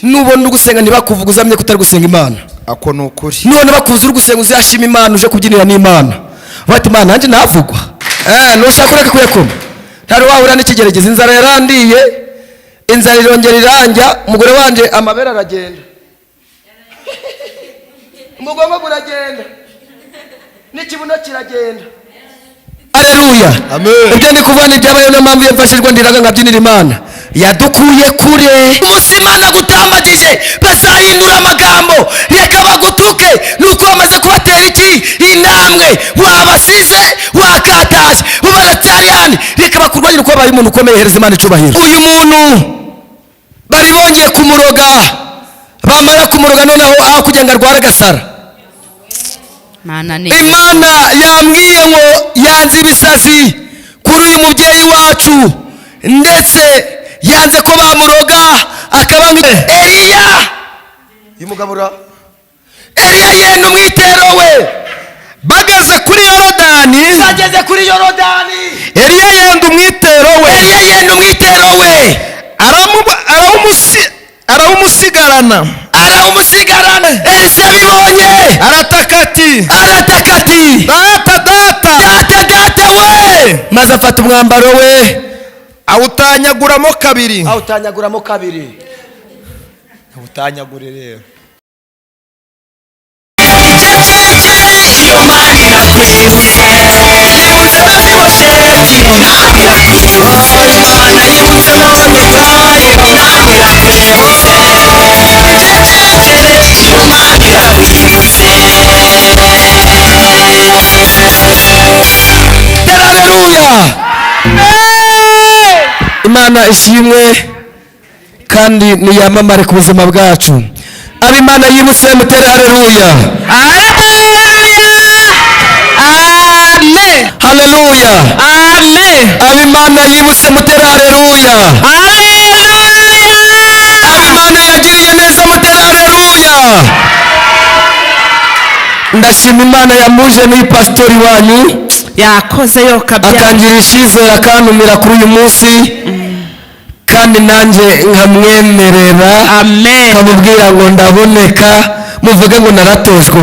nubona ugusenga ntibakuvuga uzamye kutari gusenga Imana. Ako nukuri. None bakuza urugusenga uzashima Imana uje kubyinira n'Imana. Bati Imana nanje navugwa. Nushaka kureka kuyakoma. Ntari wahura n'ikigerageza inzara yarandiye. Inzara irongera iranja umugore wanje amabera aragenda. Umugongo guragenda. N'ikibuno kiragenda. Haleluya. Amen. Ibyo ni kuvana ibyabaye no mpamvu yafashijwe ndiraga ngabyinira Imana. Yadukuye kure umusimana gutambagije bazahindura amagambo reka bagutuke nuko bamaze kubatera iki intambwe wabasize wakataje ubaracyari reka bakurwanye uko bari umuntu ukomeye hereza Imana icubahiro. Uyu muntu bari bongeye kumuroga bamara kumuroga noneho aho kugira ngo arware gasara Imana yambwiye ngo yanze ibisazi kuri uyu mubyeyi wacu ndetse yanze ko bamuroga akaba Eliya Imugabura Eliya yenda umwitero we bageze kuri Yorodani Eliya yenda umwitero we arawumusigarana Elisa bibonye arataka ati data we maze afata umwambaro we awutanyaguramo kabiri Utanyagure rero Imana ishimwe kandi niyamamare ku buzima bwacu. Abimana yibutse mutere haleluya. Amen. Haleluya. Amen. Abimana yibutse mutere haleluya. Abimana yagiriye neza mutere haleluya. Ndashima Imana yamuje ni pastori wanyu yakoze yo kabya akangira icyizere akantumira kuri uyu munsi kandi nanjye nkamwemerera kamubwira ngo ndaboneka muvuge ngo naratojwe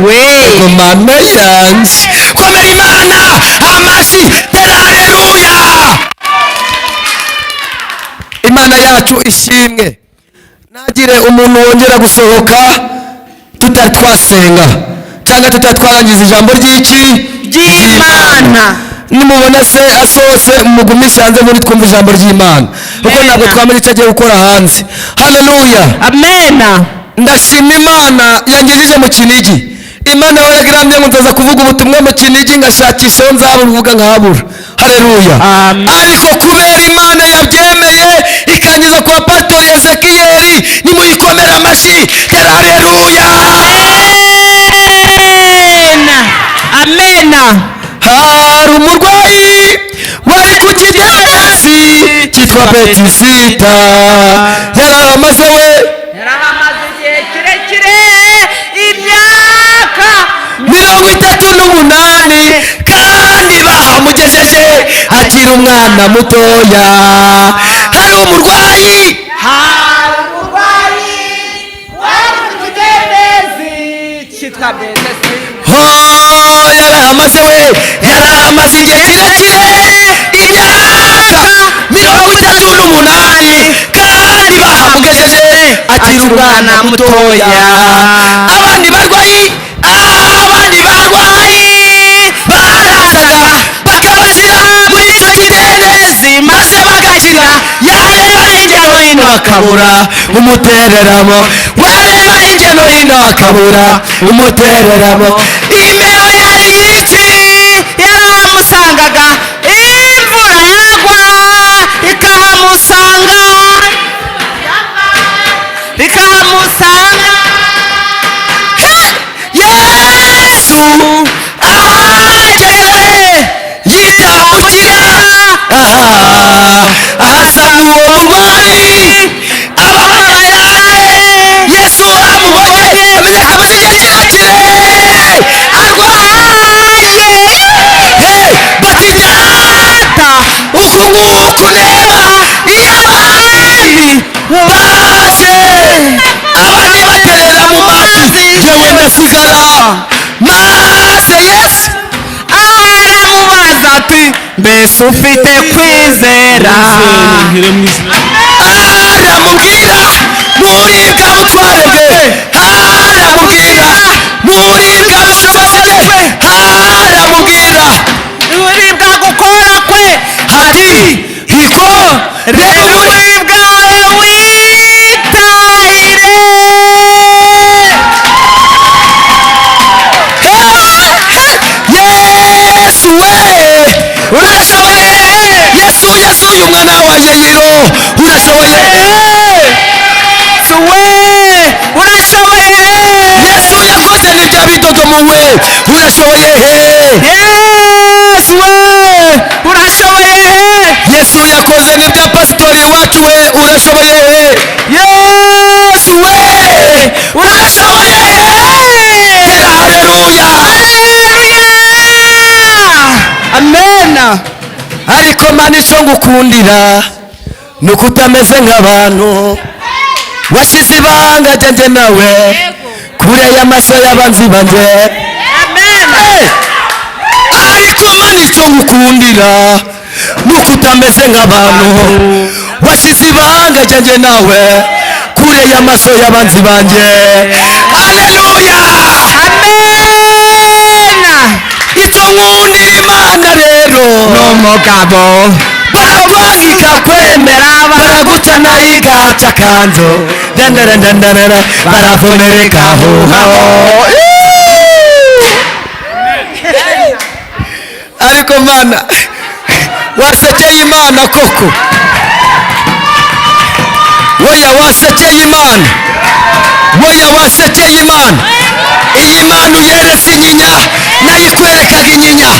we ngo Mana yanjye komera Imana amashi tera haleluya. Imana yacu ishimwe. Nagire umuntu wongera gusohoka tutari twasenga cyangwa tutari twarangiza ijambo ry'Imana. Nimubona se asose mugumisha hanze muri twumva ijambo ry'Imana kuko ntabwo twamenya icyo agiye gukora hanze. Haleluya. Amena. Ndashima Imana yangejeje mu Kinigi. Imana waragiramye ngo nzaza kuvuga ubutumwa mu Kinigi ngashakisha aho nzabuvuga nkahabura. Haleluya. Ariko kubera Imana yabyemeye ikangiza kwa Pastor Ezekiel nimuyikomera amashi tera haleluya. Amena. Hari umurwayi wari ku kidendezi cyitwa Betisita yarahamaze igihe kirekire imyaka 38 kandi bahamugejeje akiri umwana mutoya. Hari umurwayi wari ku kidendezi cyitwa Betisita yarahamaze igihe kirekire imyaka 38 kandi bahamugejeje akiri umwana mutoya. Abandi barwayi barazaga bakabashyira muri icyo kidendezi maze bagakira yareba hirya no hino akabura umutereramo imero yari iki yaramusangaga imvura yagwa ikahamusanga Yesu ahageze yitambukira ahasanga uwo murwayi ababaye Yesu amubonye amaze igihe kirekire arwaye bati data uku nguku ndeba iyo abandi maze yesu aramubaza ati mbese ufite kwizera aramubwira muri bwa butware bwe aramubwira muri bwa bushobozi bwe aramubwira muri bwa gukora kwe ati hiko rero muri bwawe witahire yesu we urashoboye yesu yesu uyu mwana wa yayiro urashoboye yesu we urashoboye yesu yakoze n'ibya bidodomuwe urashoboye yesu we urashoboye yesu yakoze n'ibya pasitori wacu we urashoboye yesu we urashoboye haleluya amena ariko mana icyo ngukundira ni uko utameze nk'abantu washyize ibanga ryanjye nawe kure y'amaso y'abanzi banjye ariko mana icyo ngukundira ni uko utameze nk'abantu washyize ibanga ryanjye nawe kure y'amaso y'abanzi banjye haleluya amena icyo nkundira imana rero n'umugabo barakwangika kwemera baragutana igaca kanzo dandarandandarara baravumereka hohaho ariko mana wasekeye imana koko woya wasekeye imana woya wasekeye imana iyi mana uyeretse inyinya nayo ikwerekaga inyinya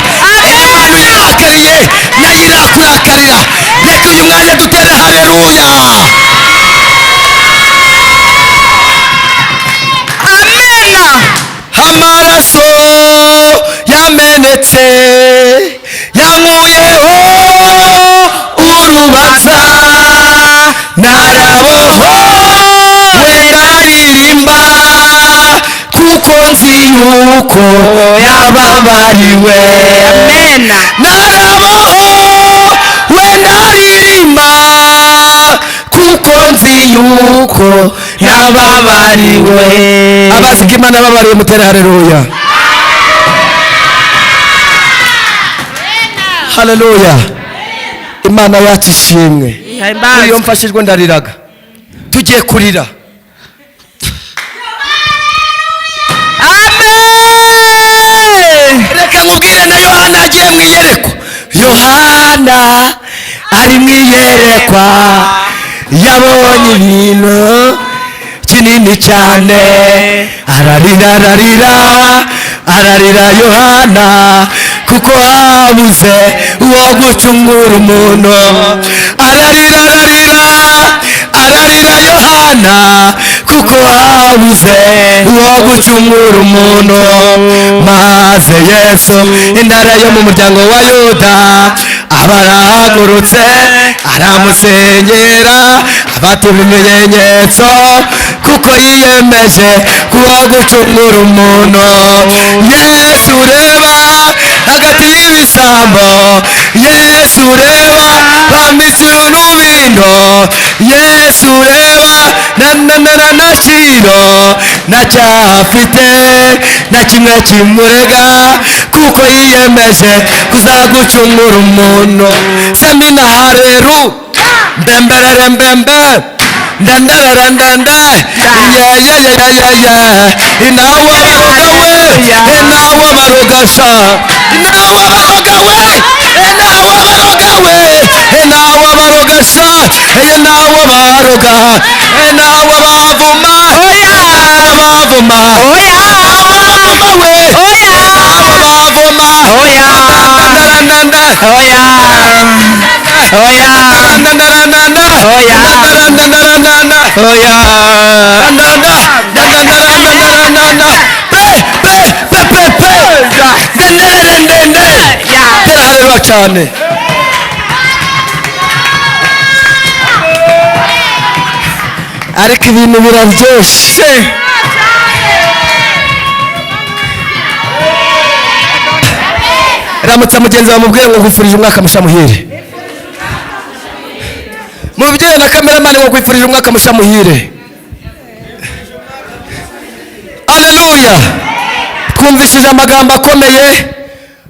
iyi mana uyirakariye nayo irakurakarira reka uyu mwanya dutere haleluya amena amaraso yamenetse yankuyeho urubanza naraboho ndaririmba kuko nzi yuko yababariwe amena naraboho ndaririmba kuko nzi yuko yababariwe abazi ko imana yababariwe mutere haleluya haleluya imana yacu ishimwe iyo mfashijwe ndariraga tugiye kurira reka nkubwire na yohana agiye mu iyerekwa yohana ari mu iyerekwa yabonye ibintu kinini cyane ararira ararira yohana kuko habuze uwo gucungura umuntu ararira yohana kuko habuze uwo gucungura umuntu maze yesu intara yo mu muryango wa yuda aba arahagurutse aramusengera abatuma ibimenyetso kuko yiyemeje kuwo gucungura umuntu yesu ureba hagati y'ibisambo yesu ureba bambitse urubindo yesu ureba na shiro ntacyafite na kimwe kimurega kuko yiyemeje kuzagucungura umuntu semina hareru mbemberere mbembe ndandararandanda inawa baroga we inawa barogasha inawa baroga we inawa baroga we inawa barogasha inawa baroga inawa bavuma bavuma bavuma we bavuma ndandarandanda ndandarandanda haleluya cyane ariko ibintu biraryoshye ramutsa mugenzi wawe mubwire ngo nkwifurije umwaka musha muhire. Mubyeyi na kameramani ngo nkwifurije umwaka musha muhire. Haleluya. Twumvishije amagambo akomeye,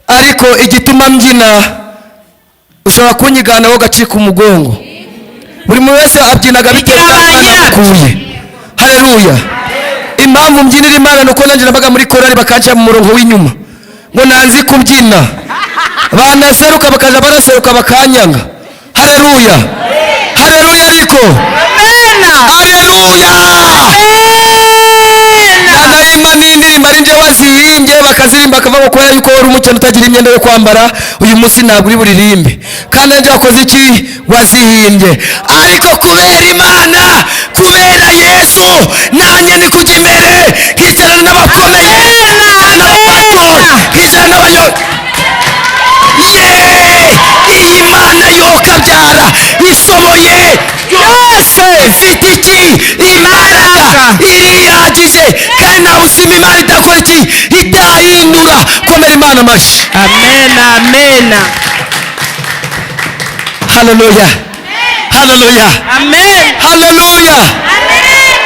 ariko igituma mbyina ushobora kunyigana wowe gacika umugongo. Buri muntu wese abyinaga bitewe n'akuye. Haleluya. Impamvu mbyinira Imana nuko nanjye nabaga muri korali bakanca mu murongo w'inyuma ngo nanzi kubyina, banaseruka bakaja baraseruka bakanyanga. Haleluya. Haleluya ariko. Haleluya. Nanayima n'indirimbo ari nje wazihimbye bakazirimba akavuga ko yuko wari umukene utagira imyenda yo kwambara uyu munsi ntabwo uri buririmbe, kandi nje wakoze iki? Wazihimbye. Ariko kubera Imana, kubera Yesu, nanjye ndi kujya imbere nkicarana n'abakomeye, n'abato, nkicarana n'abayobozi. Iyi Mana yokabyara ishoboye yose, ifite iki? Imbaraga irihagije, kandi nta buzima Imana idakora iki? Itahindura. Komera Imana amashyi. Amen. Haleluya. Haleluya. Haleluya.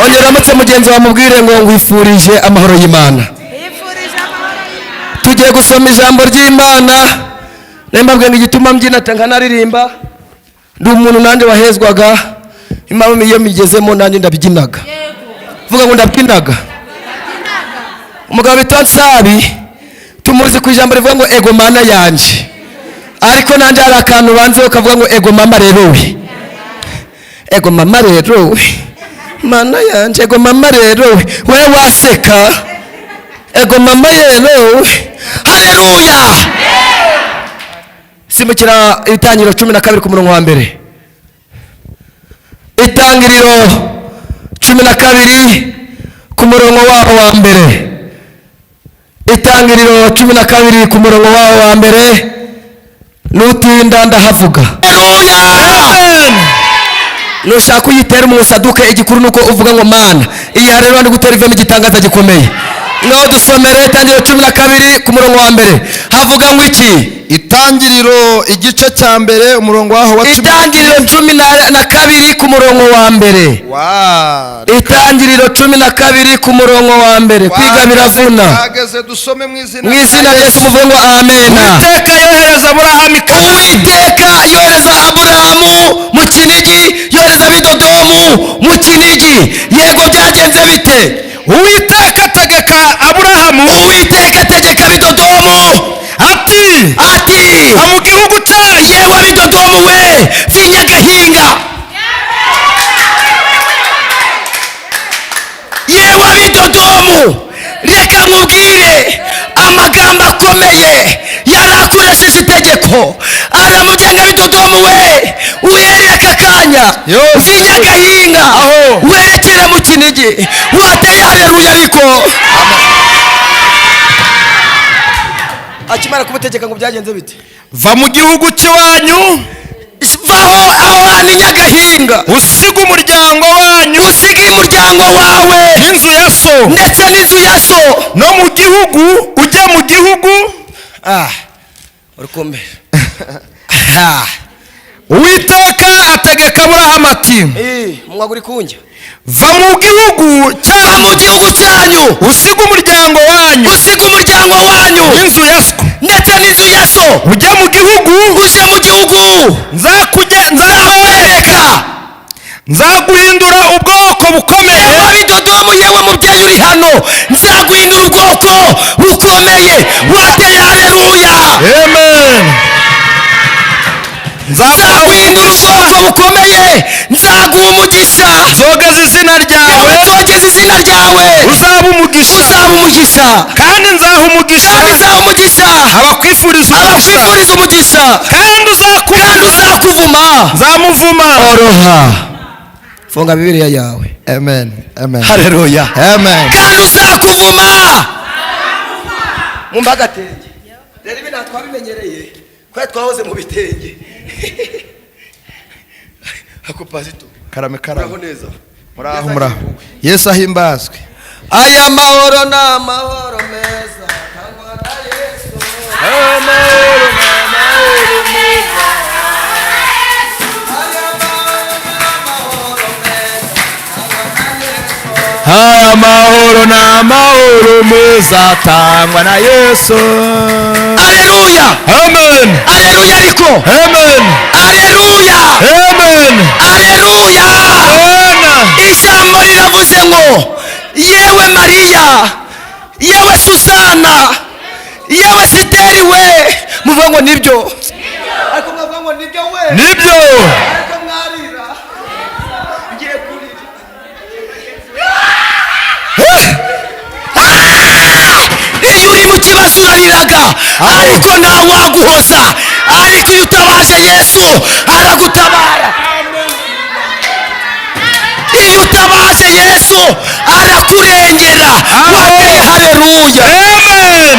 Ongera uramutse mugenzi wawe mubwire ngo ngwifurije amahoro y'Imana. Tugiye gusoma ijambo ry'Imana. Nembabwe ngo igituma mbyina tanga naririmba, ndi umuntu nanjye wahezwaga, impamvu iyo migezemo nanjye ndabyinaga. Vuga ngo ndabyinaga. Umugabo bita Nsabi tumuzi ku ijambo rivuga ngo ego mana yanje, ariko nanjye hari akantu banzeho kavuga ngo ego mama rero we. Ego mama rero we, mana yanje, ego mama rero we, wewe waseka, ego mama rero we. Haleluya. Simukira Itangiriro 12 ku murongo wa mbere. Itangiriro 12 ku murongo wa mbere. Itangiriro 12 ku murongo wa mbere. Nutinda ndahavuga. Haleluya. Nushaka uyitera umusaduke, igikuru nuko uvuga ngo Mana iyi rero ndi gutera ivemo igitangaza gikomeye. No dusomere Itangiriro 12 ku murongo wa mbere. Havuga ngo iki? Itangiriro igice cya mbere umurongo waho wa Itangiriro 12 ku murongo wa mbere. Itangiriro 12 ku murongo wa mbere. Kwiga biravuna. Ageze dusome mu izina rya Yesu muvuge ngo amen. Uwiteka yohereza Aburahamu. Uwiteka yohereza Aburahamu mu Kinigi, yohereza Bidodomu mu Kinigi. Yego byagenze bite? Uwiteka ategeka Aburahamu. Uwiteka ategeka Bidodomu ati mu gihugu cyayo. Yewe Bidodomu we, vinyagahinga. Yewe Bidodomu, reka nkubwire amagambo akomeye yarakoresheje itegeko. Aramugenga Bidodomu we, uhereye aka kanya vinyagahinga werekere mu Kinigi. Wateye haleluya ariko. Akimara kubutegeka ngo byagenze bite? Va mu gihugu cy'iwanyu, vaho aho hantu Nyagahinga, usiga umuryango wanyu, usiga umuryango wawe n'inzu ya so, ndetse n'inzu ya so, no mu gihugu ujya mu gihugu. urukombe. Uwiteka ategeka Aburahamu ati mwaguri kunjya, va mu gihugu cyanyu, usiga umuryango wanyu, n'inzu ya so, ndetse n'inzu ya so, ujya mu gihugu, nzakwereka. Nzaguhindura ubwoko bukomeye. Yewe Bidodomu, yewe mubyeyi uri hano, nzaguhindura ubwoko bukomeye. Wateye haleluya. Amen. Nzaguhindura ubwoko bukomeye, nzaguha umugisha, nzogeza izina ryawe, uzaba umugisha, kandi nzaha umugisha abakwifuriza umugisha, kandi uzakuvuma, nzamuvuma. Oroha. Funga Bibiliya yawe. Amen. Haleluya. Amen. Kandi uzakuvuma. Mumbagatenge. Rero ibi natwabimenyereye, kwa twahoze mu bitenge. Ako pasito. Karame. Muraho neza. Muraho. Yesu ahimbazwe. Aya mahoro na mahoro meza. Kangwa na Yesu. Amen. aya mahoro ni amahoro meza atangwa na Yesu. Aleluya. Amen. Aleluya ariko. Amen. Aleluya. Amen. Aleluya. Ijambo riravuze ngo yewe Mariya, yewe Susana, yewe Siteri we, muvuga ngo nibyo. Ariko mwavuga ngo nibyo we. Nibyo. Ariko mwarira. Ngiye kurira. Iyo uri mu kibazo urariraga, ariko ntawe waguhoza. Ariko iyo utabaje Yesu aragutabara. Iyo utabaje Yesu arakurengera. Wateye haleluya. Amen.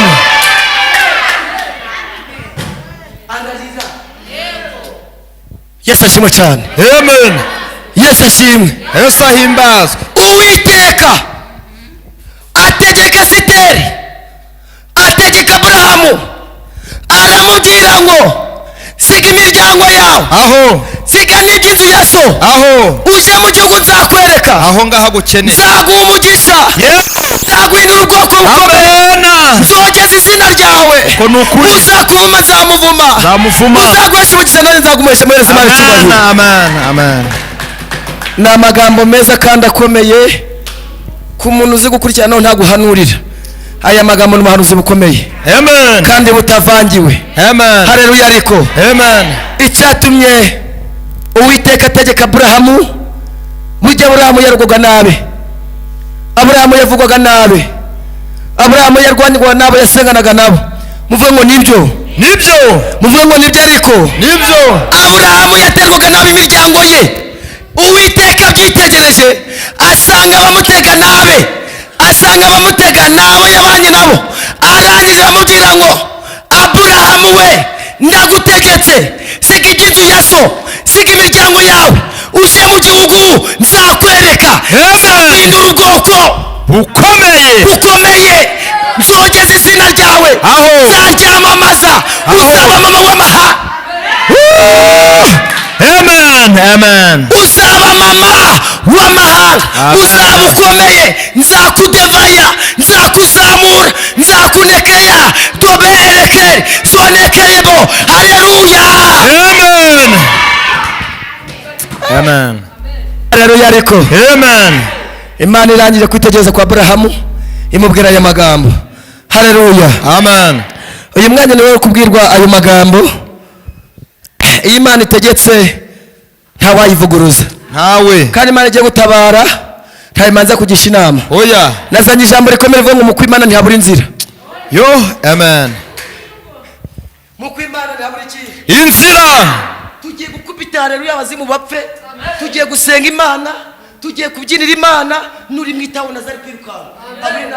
Yesu ashimwe cyane. Amen. Yesu ashimwe. Yesu ahimbazwe. Uwiteka ategeka Siteri, ategeka Aburahamu, aramubwira ngo siga imiryango yawe, aho siga n'iby'inzu ya so, aho uje mu gihugu nzakwereka, aho ngaha gukeneye. nzaguha umugisha, nzaguhindura ubwoko bukomeye, nzogeza izina ryawe, uzakuvuma nzamuvuma, uzaguhesha umugisha nanjye nzagumuhesha muhereza imana icyubahiro. Amen. Amen. Ni amagambo meza kandi akomeye ku muntu uzi gukurikirana naho ntaguhanurira. Aya magambo ni ubuhanuzi bukomeye. Amen. Kandi butavangiwe. Amen. Haleluya ariko. Amen. Icyatumye Uwiteka ategeka Aburahamu, burya Aburahamu yarwaga nabi, Aburahamu yavugwaga nabi, Aburahamu yarwanirwaga nabo, yasenganaga nabo. Muvuge ngo nibyo. Nibyo. Muvuge ngo nibyo ariko. Nibyo. Aburahamu yaterwaga nabi imiryango ye. Uwiteka byitegereje asanga abamutega nabi, asanga abamutega nabo yabanye nabo, arangije amubwira ngo Aburahamu we, ndagutegetse siga iby'inzu ya so, siga imiryango yawe, uje mu gihugu nzakwereka, nzaguhindura ubwoko bukomeye, nzogeza izina ryawe, nzaryamamaza, uzaba mama w'amahanga. Amen. Amen. Uzaba mama w'amahanga, uzaba ukomeye, nzakudevaya, nzakuzamura, nzakunekeya, doberekere, zonekerebo. Haleluya. Amen. Amen. Haleluya ariko. Amen. Imana irangije kwitegereza kwa Aburahamu, imubwira aya magambo. Haleluya. Amen. Uyu mwanya niwe wo kubwirwa ayo magambo. Iyo Imana itegetse ntawayivuguruza. Ntawe. Kandi Imana igiye gutabara ntayimanza kugisha inama. Oya. Nazanye ijambo rikomeye rivuga ngo mu kw'Imana ntihabura inzira. Yo. Amen. Mu kw'Imana ntihabura iki? Inzira. Tugiye gukubita haleluya abazimu bapfe, tugiye gusenga Imana, tugiye kubyinira Imana, nuri mwitaho nazari kwirukanka. Amen.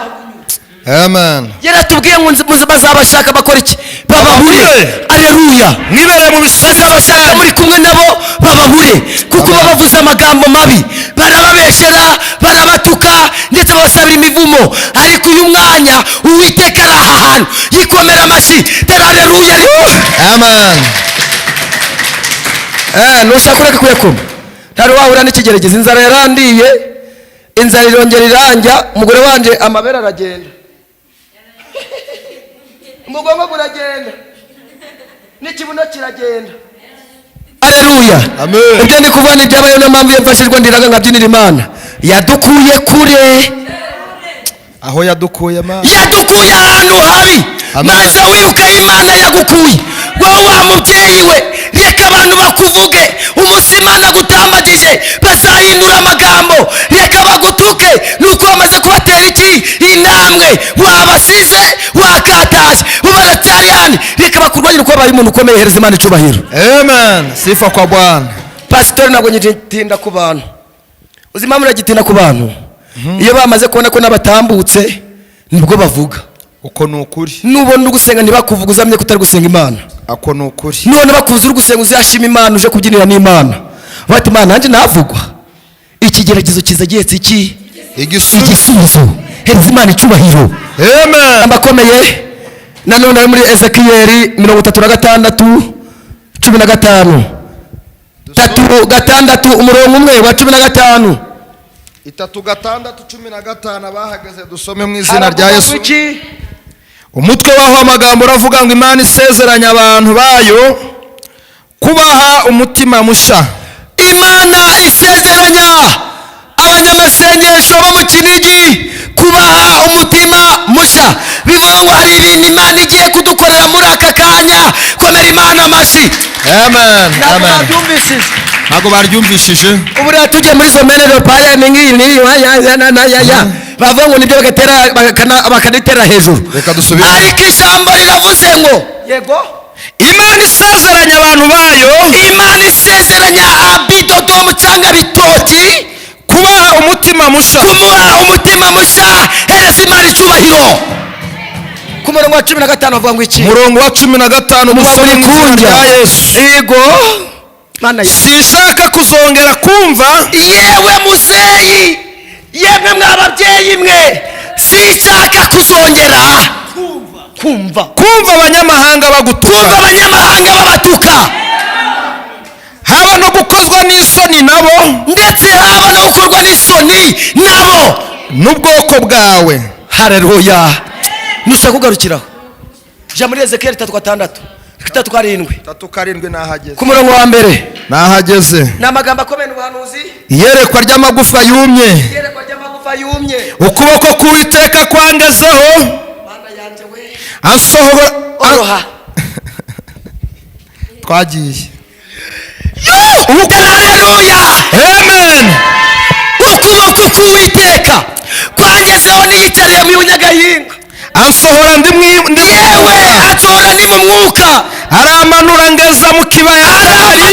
Amen. Yaratubwiye ngo bazabashaka bakora iki? Babahure. Haleluya. Mwibere mu bishaka bashaka muri kumwe nabo babahure, kuko babavuze amagambo mabi, barababeshera, barabatuka, ndetse babasabira imivumo. Ariko uyu mwanya Uwiteka ari aha hantu, yikomera amashyi. Tera haleluya. Amen. Nushaka kureka kuyakoma, ntari wahura n'ikigerageza. Inzara yarandiye, inzara irongera iranja, umugore wanje amabere aragenda, umugongo uragenda, n'ikibuno kiragenda. Haleluya. Amen. Ibyo ndi kuvuga ni byabayeho, niyo mpamvu yamfashijwe ndiraga nkabyinira Imana. Yadukuye kure, aho yadukuye yadukuye ahantu habi, maze wibuka Imana yagukuye. Wowe wa mubyeyi we, reka abantu bakuvuge, umunsi Imana gutambagije bazahindura amagambo, reka bagutuke, nuko bamaze kubatera iki? Intambwe. Wabasize, wakataje, ubaracyari hano, reka bakurwanyira uko babaye umuntu ukomeye. Hereza Imana icubahiro. Amen. Sifa kwa Bwana. Pastor ntabwo ngitinda ku bantu. Uzi impamvu nagitinda ku bantu? Iyo bamaze kubona ko n'abatambutse nibwo bavuga. Uko nukuri. Nubona ugusenga ntibakuvuga, uzamenye ko utari gusenga Imana. Ako nukuri. None bakuza uri gusenga uzashima Imana, uje kubyinira n'Imana. Bati Imana nanjye navugwa. Ikigeragezo kiza gihetse iki? Igisubizo. Hereza Imana icubahiro. Amen. Ambakomeye. Nanone ari muri Ezekiyeli 33:15. 3:6 umurongo umwe wa 15. 3:6-15 abahagaze dusome mu izina rya Yesu. iki Umutwe waho amagambo uravuga ngo Imana isezeranya abantu bayo kubaha umutima musha. Imana isezeranya abanyamasengesho bo mu Kinigi kubaha umutima musha. Bivuga ngo hari ibintu Imana igiye kudukorera muri aka kanya. Komera Imana amashyi. Amen. Amen. Nabyumvishije. Ntago baryumvishije. Ubu rero tujye muri somene de paya mingi ya bavuga ngo nibyo bakaditera hejuru. Reka dusubire. Ariko ijambo riravuze ngo yego Imana isezeranya abantu bayo Imana isezeranya abidodomu cyangwa bitoki kubaha umutima musha. kumuha umutima musha. Hereza Imana icyubahiro. Ku murongo wa 15 bavuga ngo iki? Murongo wa 15 dusome mu izina rya Yesu. Yego Mana ya Sinshaka kuzongera kumva yewe muzeyi yemwe mw'ababyeyi mwe sinshaka kuzongera kumva abanyamahanga bagutuka, abanyamahanga babatuka, haba no gukozwa n'isoni nabo, ndetse haba no gukorwa n'isoni nabo n'ubwoko bwawe. Haleluya. Nushaka kugarukiraho ja muri Ezekiel 3:6 3:7 nahageze. ku murongo wa mbere Nahageze. n'amagambo akomeye n'ubuhanuzi. Iyerekwa ry'amagufa yumye, Iyerekwa ry'amagufa yumye. ukuboko k'Uwiteka kwangezeho, Mana yanje we ansohora. Twagiye. Haleluya. Amen. Ukuboko k'Uwiteka kwangezeho niyicariye mu bunyagahinga. Ansohora ndi Yewe ansohora ni mu mwuka. aramanura ngeza mu kibaya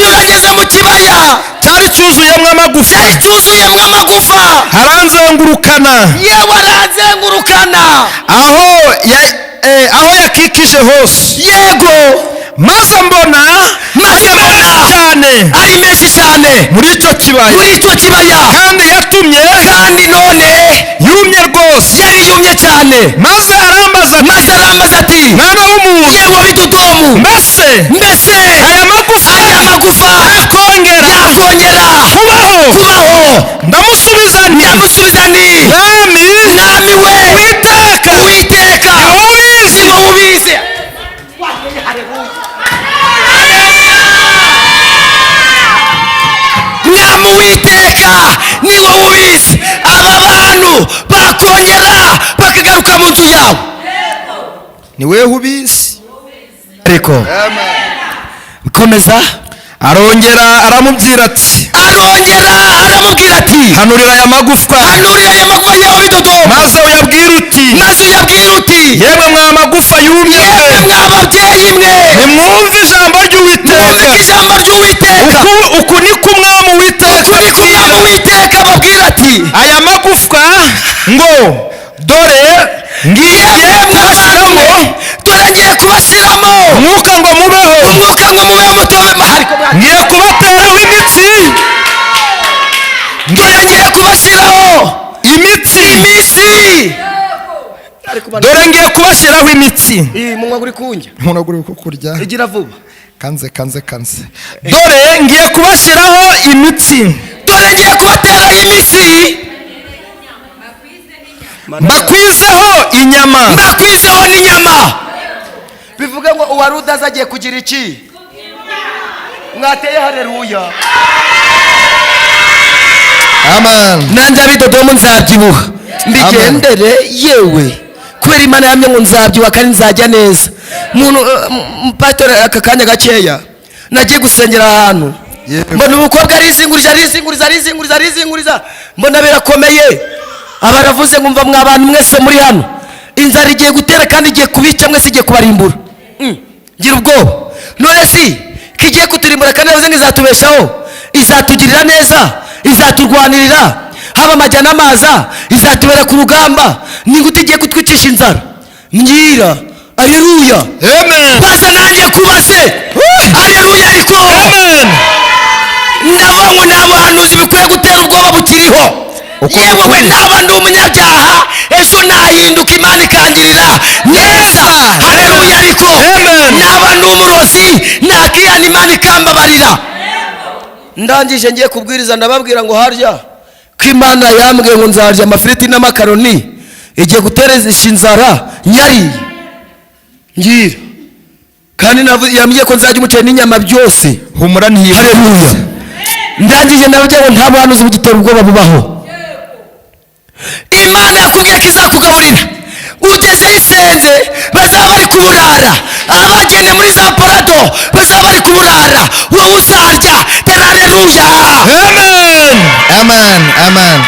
Arangeze mu kibaya cyari cyuzuyemo amagufa, cyuzuyemo amagufa. aranzengurukana, Yewe aranzengurukana aho yakikije hose. Yego maze mbona cyane ari menshi cyane muri icyo kibaya, kandi none yumye rwose, yari yumye cyane. maze arambaza ati mwana w'umuntu, yewe bidodomu, mbese aya magufa yakongera kubaho? Ndamusubiza nti mwami we, Uwiteka ni wowe ubizi. Mwami Uwiteka ni wowe ubizi. Aba bantu bakongera bakagaruka mu nzu yawe, ni wewe ubizi. ariko komeza. Arongera aramubwira ati hanurira aya magufwa yawe bidodomu, maze uyabwire uti yemwe mwa magufa yumye mwe, mw'ababyeyi mwe, nimwumve ijambo ry'Uwiteka. Uku niko umwami Uwiteka ababwira ati aya magufwa ngo dore ngiye kubashyiramo umwuka ngo mubeho, ngiye kubateraho imitsi, ngiye kubashyiraho imitsi, dore ngiye kubashyiraho imitsi. umunwa uri kunjya, umuntu uri kukurya, igira vuba. kanze dore ngiye kubashyiraho imitsi, dore ngiye kubateraho imitsi, mbakwizeho inyama. bivuga ngo uwari udaza agiye kugira iki? Mwateye haleluya. Amen. Nanjye abidodomu nzabyibuha mbigendere yewe, kubera Imana yamye ngo nzabyibuha kandi nzajya neza. Pastor aka kanya gakeya nagiye gusengera ahantu, mbona umukobwa arizinguriza, mbona birakomeye. Abaravuze ngo mva mwa bantu mwese muri hano, inzara igiye gutera kandi igiye kubica mwese, igiye kubarimbura. Ngira ubwoba, none si kigiye kuturimbura kandi yavuze ngo izatubeshaho, izatugirira neza, izaturwanirira, haba amajya n'amaza, izatubera ku rugamba. Ni gute igiye kutwicisha inzara? Ngira haleluya. Amen. Baza nanjye kubaze haleluya. Ariko ndavuga ngo nta buhanuzi bikwiye gutera ubwoba bukiriho. Yewe we naba ndi umunyabyaha, ejo nahinduka Imana ikangirira neza. Haleluya. Ariko naba ndi umurozi, nakihana Imana ikambabarira. Ndangije ngiye kubwiriza, ndababwira ngo harya ko Imana yambwiye ngo nzarya amafiriti n'amakaroni igiye guteresha inzara nyari ngira, kandi yambwiye ko nzajya umuceri n'inyama byose. humura ntiyibutse. Haleluya. ndangije ndavuga ngo nta buhanuzi bugitera ubwoba bubaho. Imana yakubwiye ko izakugaburira, ugezeho isenze bazaba bari kuburara, abagende muri za parado bazaba bari kuburara, wowe uzarya. Tera haleluya. Amen. Amen. Amen.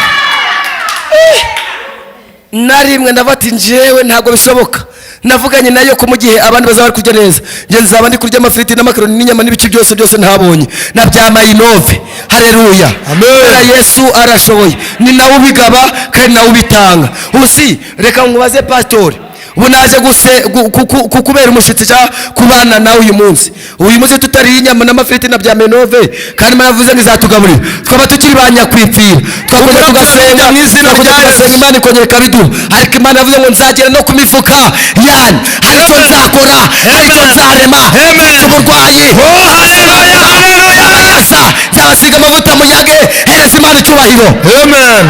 Na rimwe ndavuga ati njyewe ntabwo bishoboka. Navuganye nayo ko mu gihe abandi bazaba bari kurya neza, njye nzaba ndi kurya amafiriti n'amakaroni n'inyama n'ibice byose ntabonye, na bya mayinove. Haleluya. Amen. Yesu arashoboye, ni nawe ubigaba kandi nawe ubitanga. Uzi, reka nkubaze pastori, ubu naje kukubera umushyitsi cyangwa kubana nawe uyu munsi tutariye inyama n'amafiriti na bya menove, kandi Imana yavuze ngo izatugaburira, twaba tukiri ba nyakwipfira, twakongera tugasenga mu izina rya Yesu, Imana ikongera ikabiduha. Ariko Imana yavuze ngo nzagera no ku mifuka yanyu, hari icyo nzakora, hari icyo nzarema, uburwayi nzabasiga amavuta munyage. Hereza Imana icyubahiro. Amen.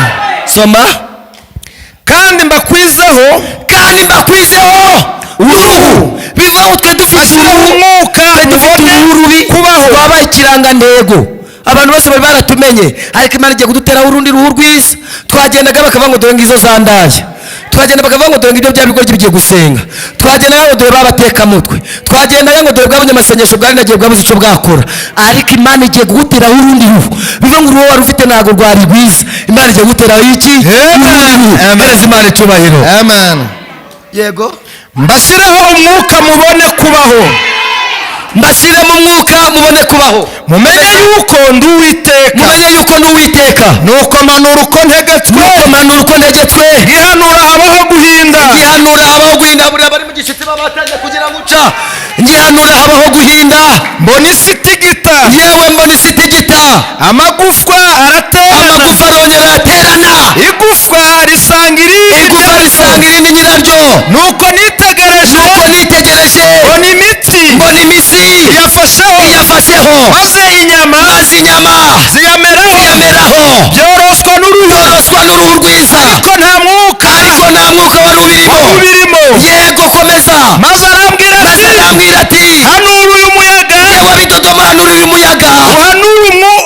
Soma. kandi mbakwizeho uruhu, bivaho twe dufite umwuka uruhu kubaho, twabaye ikirangantego. Abantu bose bari baratumenye, ariko Imana igiye kuduteraho urundi ruhu rwiza. Twagendaga bakavuga ngo dore ngizo zandaye, twagenda bakavuga ngo dore ngibyo bya bigoryi bigiye gusenga, twagendaga ngo dore babatekamutwe, twagendaga ngo dore bwabonye amasengesho bwari nagiye bwabuze icyo bwakora. Ariko Imana igiye kuguteraho urundi ruhu, bivuga ngo uruhu wari ufite ntabwo rwari rwiza. Imana igiye kuguteraho iki? Hereza Imana icyubahiro. Amen. Yego. mbashyireho umwuka mubone kubaho, mbashyiremo umwuka mubone kubaho, mumenye yuko ndi Uwiteka, nuko mpanura uko ntegetswe, gihanura habaho guhinda, buriya bari mu gishyitsi baba batangiye kugira ngo uca. Ngihanura habaho guhinda, mbona isi itigita, yewe mbona isi itigita, amagufwa araterana, arongera araterana, igufwa risanga irindi nyiraryo. nuko nitegereje, mbona imitsi iyafasheho, maze inyama ziyameraho, byoroswa n'uruhu rwiza, ariko nta mwuka wari ubirimo. Yego, komeza. maze arambwira ati hanura uyu muyaga, yewe bidodoma, hanura uyu muyaga,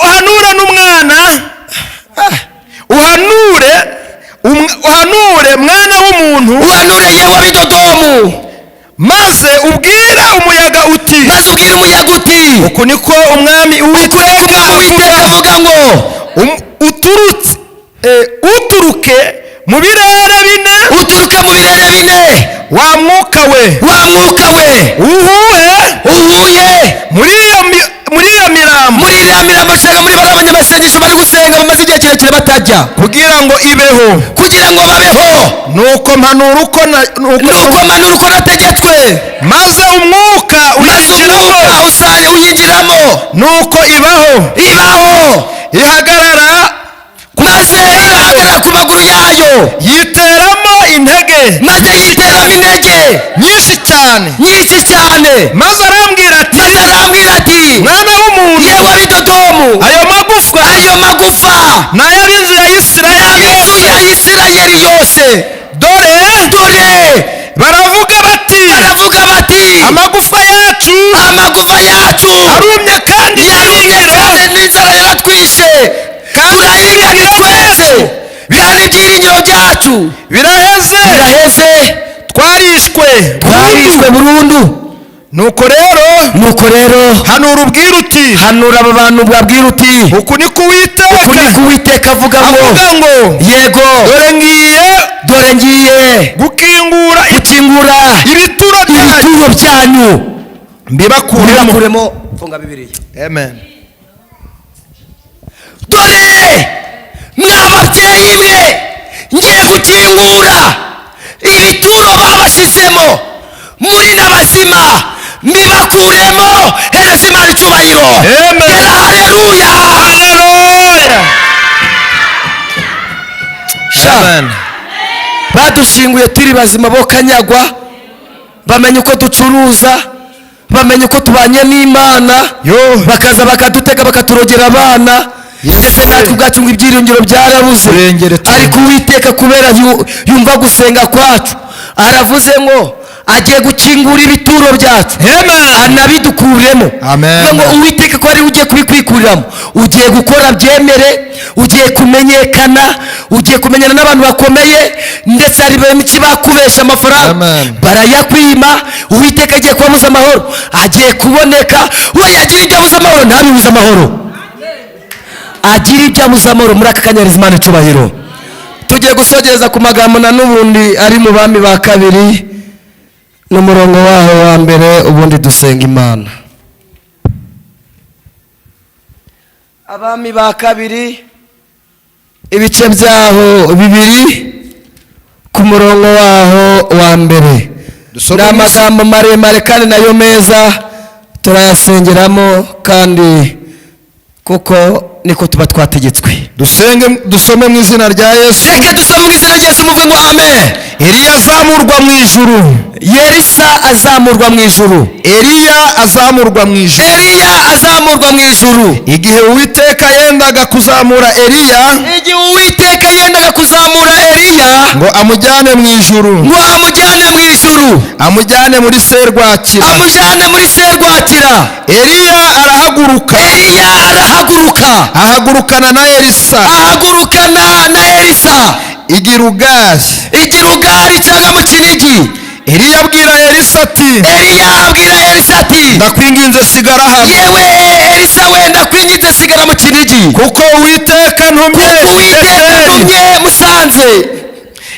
uhanure n'umwana, uhanure mwana w'umuntu, uhanure yewe bidodomu, maze ubwira umuyaga uti, uku niko umwami Uwiteka avuga ngo uturuke mu birere bine, wa mwuka we uhuhe muri iyo mirambo, bashaka muri bari abanyamasengesho bari gusenga bamaze igihe kirekire batajya, kugira ngo babeho. nuko mpanura uko nategetswe, maze umwuka uyinjiramo, nuko ibaho ihagarara maze ihagarara ku maguru yayo, yiteramo intege, nyinshi cyane, maze arambwira ati mwana w'umuntu, yewe bidodomu, ayo magufa ni ay'ab'inzu ya Isirayeli yose. dore baravuga bati amagufa yacu arumye kandi n'inzara yaratwishe, turahiranye twese, bihari ibyiringiro byacu biraheze, twarishwe burundu. nuko rero hanura ubwira uti, hanura aba bantu babwira uti, uku niko Uwiteka avuga ngo yego, dore ngiye gukingura ibituro byanyu mbibakuremo. Funga Bibiliya. Amen. dore mw'ababyeyi mwe, ngiye gukingura ibituro babashyizemo, muri n'abazima mbibakuremo. Hereza Imana icyubahiro. Amen. Haleluya. Amen. badushinguye turi bazima bo kanyagwa, bamenye uko ducuruza, bamenye uko tubanye n'Imana, bakaza bakadutega bakaturogera abana. ndetse natwe ubwacu ngo ibyiringiro byarabuze, Turengere tu. ariko uwiteka kubera yumva gusenga kwacu aravuze ngo agiye gukingura ibituro byacu, Amen. anabidukuremo. Amen. Ngo uwiteka ko ari we ugiye kubikwikuriramo, ugiye gukora byemere, ugiye kumenyekana, ugiye kumenyana n'abantu bakomeye, ndetse hari benshi bakubesha amafaranga Amen. barayakwima. Uwiteka agiye kubabuza amahoro, agiye kuboneka. we yagira ibyo abuza amahoro ntabibuze amahoro, agira ibyo abuza amahoro. muri aka kanyariza Imana icubahiro. tugiye gusogereza ku magambo na n'ubundi ari mu Bami ba kabiri n'umurongo waho wa mbere, ubundi dusenga Imana. Abami ba kabiri ibice byaho bibiri ku murongo waho wa mbere. Dusome ni amagambo maremare kandi nayo meza, turayasengeramo kandi kuko niko tuba twategetswe. dusome mu izina rya Yesu. Reka dusome mu izina rya Yesu, muve ngo amen. Eliya azamurwa mu ijuru. Yerisa azamurwa mu ijuru. Eliya azamurwa mu ijuru. Eliya azamurwa mu ijuru. Igihe Uwiteka yendaga kuzamura Eliya, Igihe Uwiteka yendaga kuzamura Eliya ngo amujyane mu ijuru, ngo amujyane mu ijuru, amujyane muri serwakira, amujyane muri serwakira, Eliya arahaguruka, Eliya arahaguruka, ahagurukana na Elisa ahagurukana na Elisa i Gilugari. i Gilugari cyangwa mu Kinigi. Eliya abwira Elisa ati, Eliya abwira Elisa ati, ndakwinginze sigara hano, yewe Elisa wenda kwinginze sigara mu Kinigi, kuko Uwiteka ntumye kuko Uwiteka Beteli. ntumye Musanze.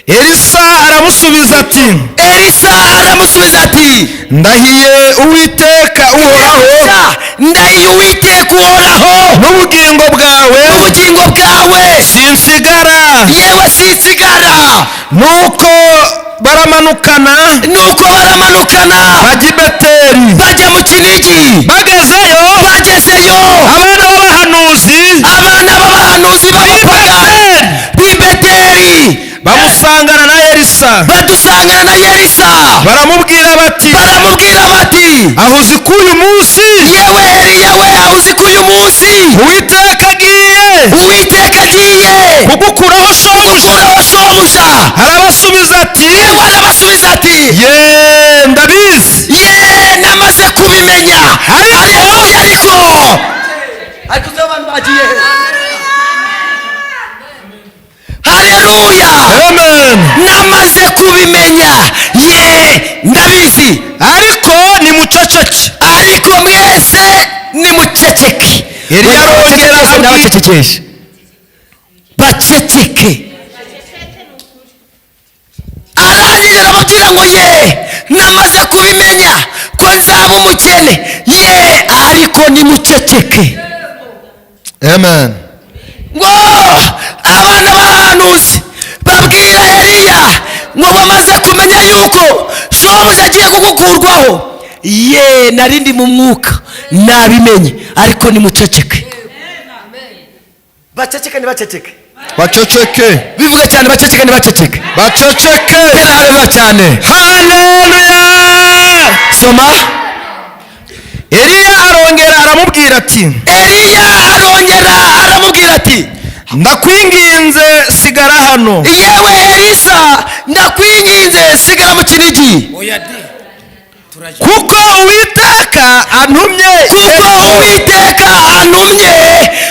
Elisa aramusubiza ati, Elisa aramusubiza ati, ndahiye Uwiteka uhoraho ndahiye Uwiteka uhoraho n'ubugingo bwawe, ubugingo bwawe sinsigara. yewe sinsigara. Nuko baramanukana bajya i Beteli. bajya mu Kinigi. Bagezeyo abana b'abahanuzi b'abapagani b'i Beteli bamusangana na Elisa, badusangana na Elisa, baramubwira bati, aho uzi ko uyu munsi yewe Eliya we, aho uzi ko uyu munsi Uwiteka agiye kugukuraho shobuja. Arabasubiza ati, ye ndabizi, namaze kubimenya. Haleluya. ariko abantu bagiye. Haleluya. amen. Namaze kubimenya, ndabizi, Ariko nimuceceke. ariko mwese nimuceceke. Eliya arongera n'abacecekesha baceceke. arangije arababwira ngo namaze kubimenya ko nzaba umukene, ariko nimuceceke. amen. ngo abana b'abahanuzi babwira Eliya ngo bamaze kumenya yuko shobuja agiye kugukurwaho, narindi mu mwuka nabimenye, ariko nimuceceke. baceceke ntibaceceke, Baceceke. bivuga cyane, baceceke ntibaceceke. Baceceke. Haleluya cyane. Haleluya. Soma. Eliya arongera aramubwira ati, ndakwinginze sigara hano. yewe Elisa, ndakwinginze sigara mu Kinigi, kuko Uwiteka antumye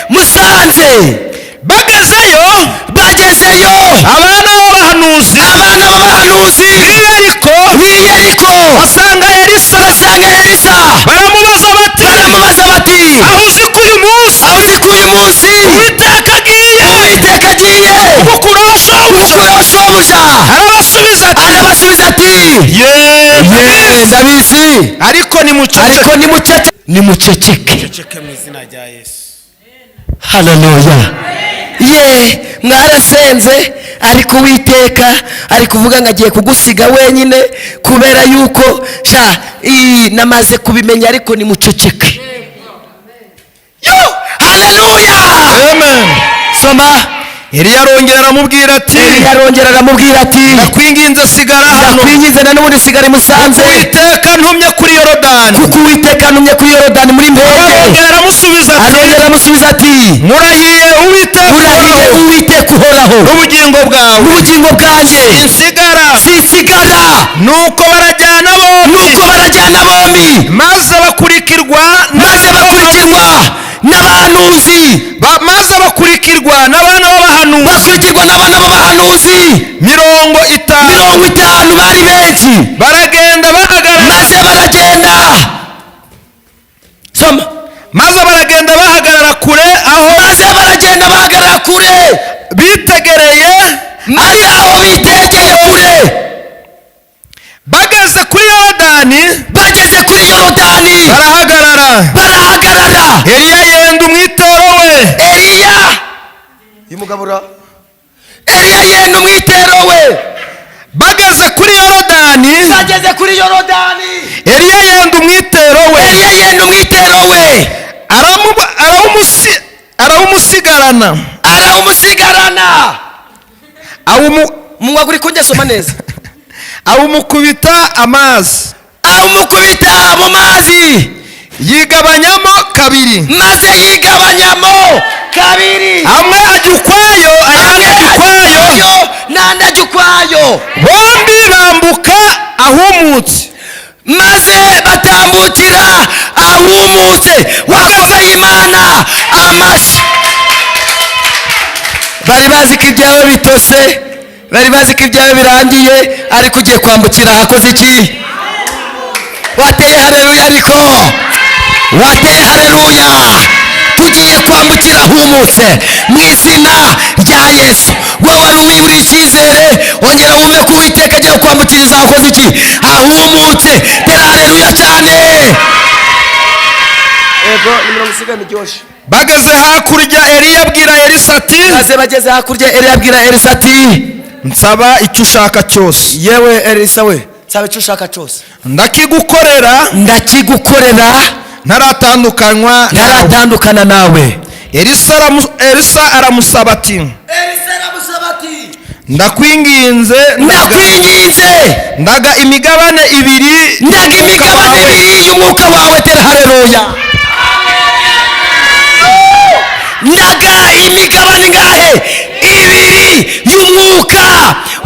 Musanze. bagezeyo abana b'abahanuzi b'i Yeriko basanga Elisa, baramubaza bati, aho uzi ko uyu munsi Uwiteka agiye kugukuraho shobuja. Arabasubiza ati, ye ndabizi, ariko nimuceceke. mu izina rya Yesu. Haleluya. mwarasenze, ariko Uwiteka ari kuvuga ngo agiye kugusiga wenyine, kubera yuko namaze kubimenya, ariko nimuceceke. Haleluya. amen. Soma. Eliya arongera aramubwira ati Eliya arongera aramubwira ati ndakwinginze sigara hano ndakwinginze na n'ubundi sigara i Musanze Uwiteka ntumye kuri Yorodani kuko Uwiteka antumye kuri Yorodani muri Mpenge. arongera aramusubiza ati murahiye Uwiteka murahiye Uwiteka uhoraho n'ubugingo bwawe n'ubugingo bwanjye sinsigara. nuko barajyana bombi maze bakurikirwa n'abahanuzi maze bakurikirwa n'abana b'abahanuzi 50 bari benshi. baragenda bahagarara kure aho bitegereye ari aho bitegeye kure. bageze kuri Yorodani barahagarara Eliya yenda umwitero we Eliya yenda umwitero we. bageze kuri Yorodani Eliya yenda umwitero we arawumusigarana munwa guri kunjye soma neza. awumukubita amazi mu mazi yigabanyamo kabiri amwe ajya ukwayo ayandi n'andi ukwayo. bombi bambuka ahumutse maze batambukira ahumutse. wakomeye Imana amashyi. bari bazi ko ibyawe bitose, bari bazi ko ibyawe birangiye, ariko ugiye kwambukira ahakoze iki? wateye haleluya. tugiye kwambukira ahumutse mu izina rya Yesu. wowe wari wiburiye icyizere, ongera wumve ko Uwiteka agiye kwambukiriza ahakoze iki? ahumutse. tera haleluya cyane. ego nimero musiga miryoshe. bageze hakurya Eliya abwira Elisa ati nsaba icyo ushaka cyose. yewe Elisa we, nsaba icyo ushaka cyose ndakigukorera ntaratandukana nawe. Elisa aramusaba ati ndakwinginze ndaga imigabane ibiri y'umwuka wawe. tera haleluya. ndaga imigabane ngahe? 2 y'umwuka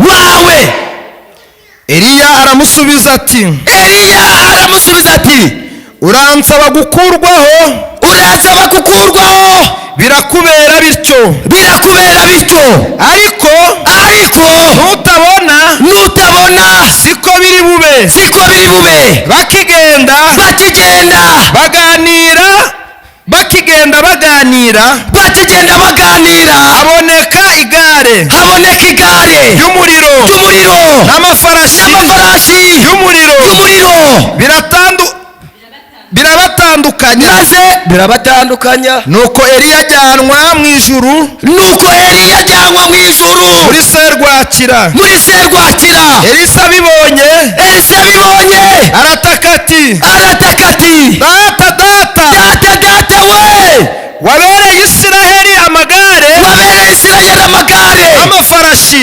wawe. Eliya aramusubiza ati uransaba gukurwaho birakubera bityo ariko nutabona siko biri bube. bakigenda baganira haboneka igare ry'umuriro n'amafarashi y'umuriro birabatandukanya. nuko Eliya ajyanwa mu ijuru muri serwakira. Elisa abibonye arataka ati data we, wabereye Isiraheli amagare n'amafarashi.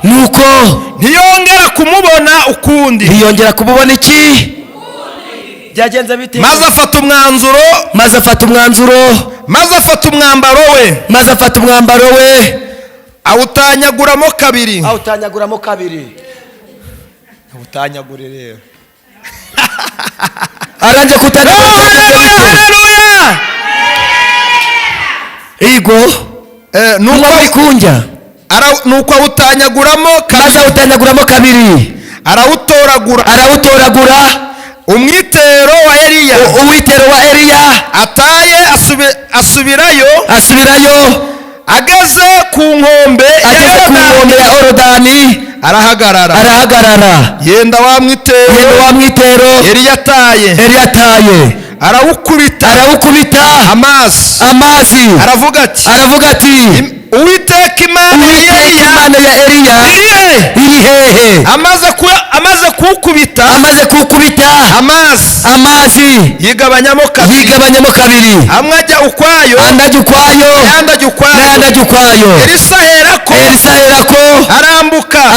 nuko ntiyongera kumubona ukundi. iki? byagenze bite? maze afata umwambaro we awutanyaguramo kabiri. Ntutanyagure rero. aranje kutanyagura. Ego nuko bikunja nuko awutanyaguramo kabiri. arawutoragura umwitero wa Eliya ataye asubirayo. ageze ku nkombe ya Yorodani arahagarara. yenda wa mwitero Eliya ataye arawukubita amazi aravuga ati Uwiteka Imana ya Eliya iri hehe? amaze kuwukubita amaze kuwukubita amazi yigabanyamo kabiri, amwe ajya ukwayo andi ajya ukwayo n'ayandi ajya ukwayo. Elisa aherako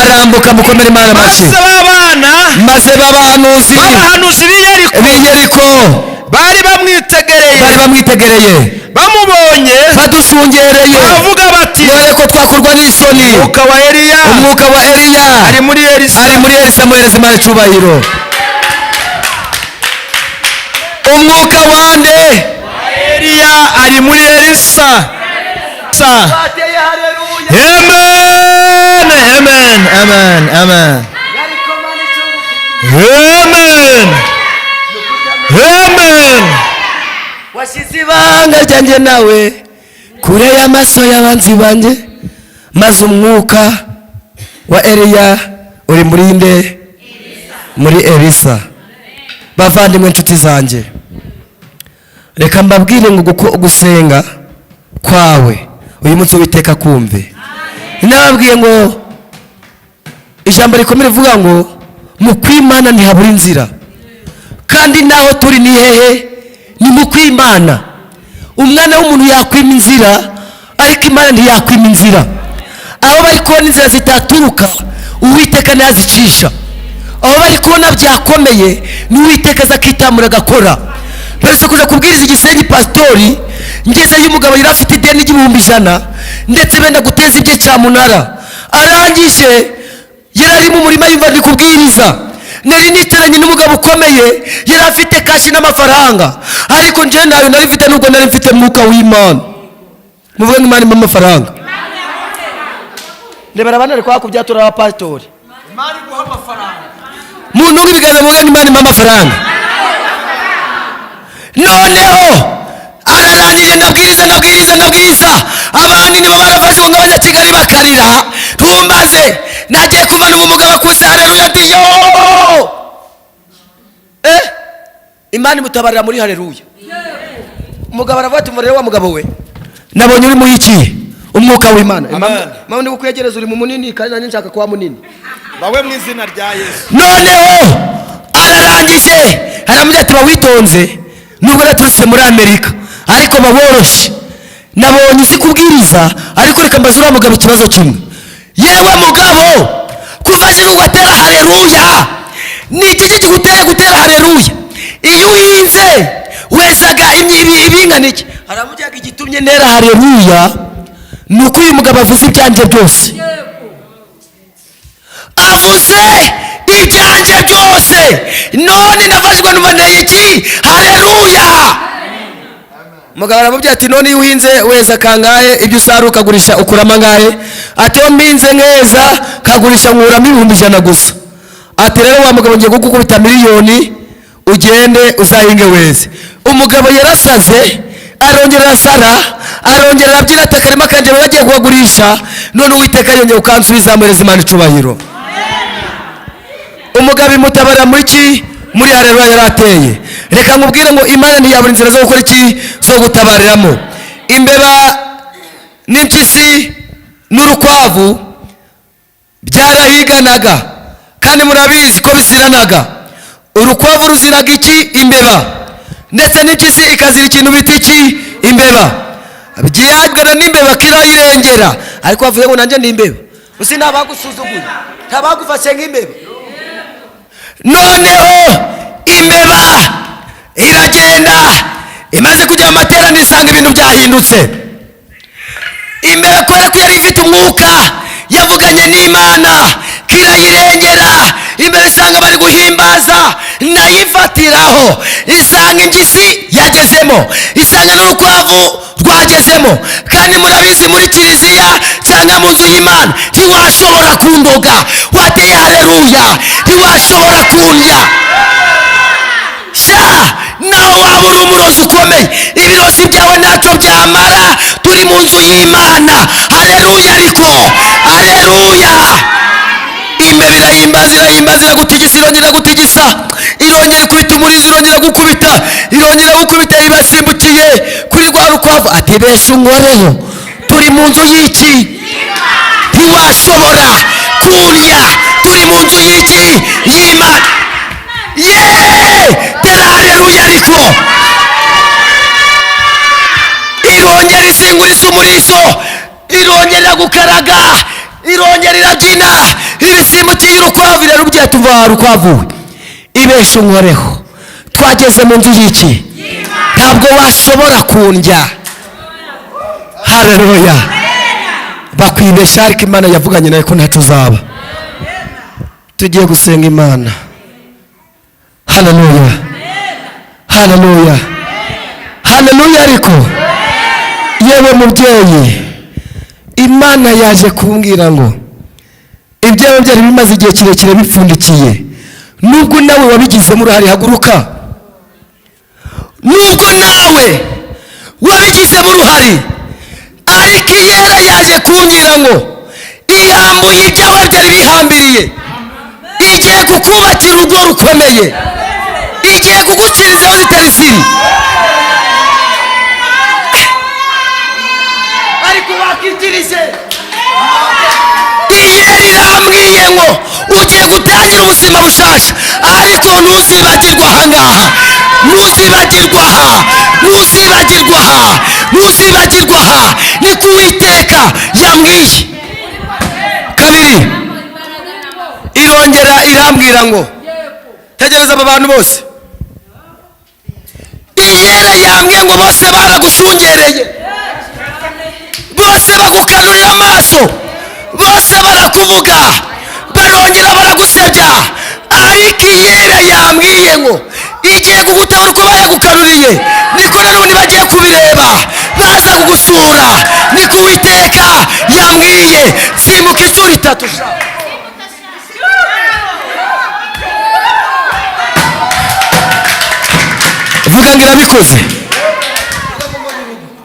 arambuka mukomere Imana amashyi. maze babahanuzi b'i Yeriko bari bamwitegereye bamubonye badushungereye baravuga bati none ko twakorwa n'isoni. umwuka wa Eliya ari muri Elisa. muhereze Imana icyubahiro. umwuka wande Eliya ari muri Elisa. Amen. washyize ibanga ryanjye nawe kure y'amaso y'abanzi banjye, maze umwuka wa Eliya uri muri nde? muri Elisa. bavandimwe inshuti zanjye, reka mbabwire ngo gusenga kwawe uyu munsi Uwiteka kumve. nababwiye ngo ijambo rikomeye rivuga ngo mu kw'Imana ntihabura inzira, kandi naho turi ni hehe? ni mu kw'Imana. umwana w'umuntu yakwima inzira, ariko Imana ntiyakwima inzira. aho bari kubona inzira zitaturuka, Uwiteka ntazicisha. aho bari kubona byakomeye, ni Uwiteka aza akitamura agakora. mbese kuja kubwiriza Igisenyi pasitori, ngezeyo umugabo yari afite ideni ry'ibihumbi 100, ndetse benda guteza ibye cyamunara. arangije yari ari mu murima yumva ndi kubwiriza, nari nicaranye n'umugabo ukomeye yari afite kashi n'amafaranga, ariko nje nayo nari mfite, nubwo nari mfite mwuka w'Imana. muvuge ngo Imana impa amafaranga. ndebera abana ari kwakubyatura aba pasitori, Imana iguha amafaranga. muntu ngibigaza muvuge ngo Imana impa amafaranga. noneho ararangije ndabwiriza abandi nibo barafashe ngo abanyakigali bakarira. ntumbaze nagiye kuvana umugabo akuze haleluya diyo. Imana imutabarira muri haleluya. umugabo aravuga ati murebe wa mugabo we, nabonye uri muri iki umwuka w'Imana. Mama ndi kukwegereza uri mu munini, kandi nanjye nshaka kuba munini. bawe mu izina rya Yesu. noneho ararangije aramubwira ati bawitonze, nubwo naturutse muri Amerika ariko baboroshye. nabonye uzi kubwiriza, ariko reka mbaze uriya mugabo ikibazo kimwe. yewe mugabo, kufashije ugatera haleluya, ni iki kiguteye gutera haleluya? iyo uhinze wesaga ibingana iki? aramubwira igitumye ntera haleluya ni uko uyu mugabo avuze ibyanjye byose. avuze ibyanjye byose, none nafashwe n'ubaneye iki? haleluya. mugabo aramubwira ati none iyo uhinze weza kangahe? ibyo usarura ukagurisha ukuramo angahe? ati iyo mpinze nkeza kagurisha nkuramo 100 gusa. ati rero wa mugabo ngiye kugukubita 1,000,000 ugende uzahinge weze. umugabo yarasaze, arongera arasara, arongera arabyina ati akarima kanje bagiye kubagurisha, none Uwiteka yongeye ukansubiza. muhereze Imana icubahiro. umugabo imutabarira muri ki? muri haleluya yari ateye. reka nkubwire ngo Imana ntiyabura inzira zo gukora iki? zo gutabariramo. imbeba n'impyisi n'urukwavu byarahiganaga, kandi murabizi ko biziranaga. urukwavu ruziraga iki? imbeba. ndetse n'impyisi ikazira ikintu bita iki? imbeba. byagana n'imbeba kirayirengera, ariko bavuze ngo nanjye ni imbeba. uzi ntabagusuzuguye, ntabagufashe nk'imbeba. noneho imbeba iragenda, imaze kujya mu materaniro isanga ibintu byahindutse. imbeba kubera ko yari ifite umwuka, yavuganye n'Imana, kirayirengera. imbeba isanga bari guhimbaza, nayifatiraho. isanga impyisi yagezemo, isanga n'urukwavu rwagezemo. kandi murabizi muri kiliziya cyangwa mu nzu y'Imana ntiwashobora kundoga. wateye haleluya, ntiwashobora kundya. naho waba uri umurozi ukomeye, ibirozi byawe ntacyo byamara. turi mu nzu y'Imana. haleluya. ariko haleluya. imbeba irahimbaza iragutigisa, irongera gutigisa, irongera ikubita umurizo, irongera gukubita, ibasimbukiye kuri rwa rukwavu. ati besha unkoreho, turi mu nzu y'iki? ntiwashobora kundya. turi mu nzu y'iki? y'Imana. ariko irongera izinguriza umurizo, irongera gukaraga, irongera irabyina, ibisimukiye urukwavu irarubwira ati umva rukwavuwe ibesha unkoreho. Twageze mu nzu y'iki? Ntabwo washobora kundya. Haleluya. Bakwibesha ariko Imana yavuganye nawe ko ntacyo uzaba. Tugiye gusenga Imana. Haleluya. Haleluya. Haleluya. Ariko yewe mubyeyi, Imana yaje kumbwira ngo ibyawe byari bimaze igihe kirekire bipfundikiye, nubwo nawe wabigizemo uruhare, haguruka. Nubwo nawe wabigizemo uruhare, ariko iyera yaje kumbwira ngo iyambuye ibyawe byari bihambiriye, igiye kukubakira urugo rukomeye, igiye kugukirizaho zitari ziri. Ariko wakikirije, iyera irambwiye ngo ugiye gutangira ubuzima bushasha, ariko ntuzibagirwa ahangaha, ntuzibagirwa aha, ntuzibagirwa aha, ntuzibagirwa aha. Niko Uwiteka yambwiye. Kabiri, irongera irambwira ngo tegereza aba bantu bose. Iyera yambwiye ngo bose baragushungereye, bose bagukanurira amaso, bose barakuvuga, barongera baragusebya, ariko iyera yambwiye ngo igiye kugutabara uko bayagukanuriye, niko nanone bagiye kubireba baza kugusura. Niko Uwiteka yambwiye. Simuka inshuro 3 sha. Vuga ngo irabikoze.